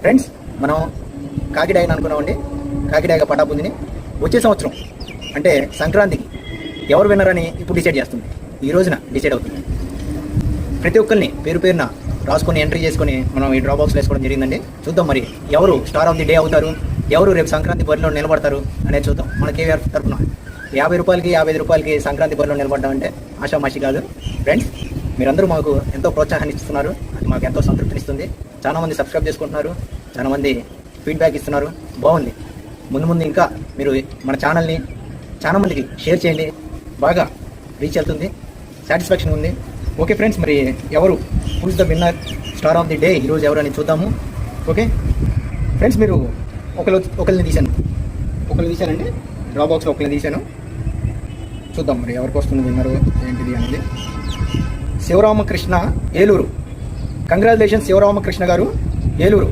Friends, మనం కాకిడాయని అనుకున్నామండి. కాకిడాయగా పటాపుందిని వచ్చే సంవత్సరం అంటే సంక్రాంతికి ఎవరు విన్నరని ఇప్పుడు డిసైడ్ చేస్తుంది. ఈ రోజున డిసైడ్ అవుతుంది. ప్రతి ఒక్కరిని పేరు పేరున రాసుకొని ఎంట్రీ చేసుకొని మనం ఈ డ్రా బాక్స్లో వేసుకోవడం జరిగిందండి. చూద్దాం మరి ఎవరు స్టార్ ఆఫ్ ది డే అవుతారు, ఎవరు రేపు సంక్రాంతి బరిలో నిలబడతారు అనేది చూద్దాం. మన కేవీఆర్ తరఫున 50 రూపాయలకి 55 రూపాయలకి సంక్రాంతి బరిలో నిలబడడం అంటే ఆషామాషి కాదు. ఫ్రెండ్స్, మీరందరూ మాకు ఎంతో ప్రోత్సాహాన్ని ఇస్తున్నారు. అది మాకు ఎంతో సంతృప్తినిస్తుంది. చాలామంది సబ్స్క్రైబ్ చేసుకుంటున్నారు, చాలామంది ఫీడ్బ్యాక్ ఇస్తున్నారు. బాగుంది. ముందు ముందు ఇంకా మీరు మన ఛానల్ని చాలామందికి షేర్ చేయండి. బాగా రీచ్ వెళ్తుంది, సాటిస్ఫాక్షన్ ఉంది. ఓకే ఫ్రెండ్స్, మరి ఎవరు who's the winner star of the day ఈరోజు ఎవరు అని చూద్దాము. ఓకే ఫ్రెండ్స్, మీరు ఒకరిని తీశానండి. డ్రా బాక్స్లో ఒకరిని తీశాను. చూద్దాం మరి ఎవరికి వస్తుంది విన్నరు ఏంటిది అనేది. శివరామకృష్ణ, ఏలూరు. కంగ్రాచులేషన్స్ శివరామకృష్ణ గారు, ఏలూరు.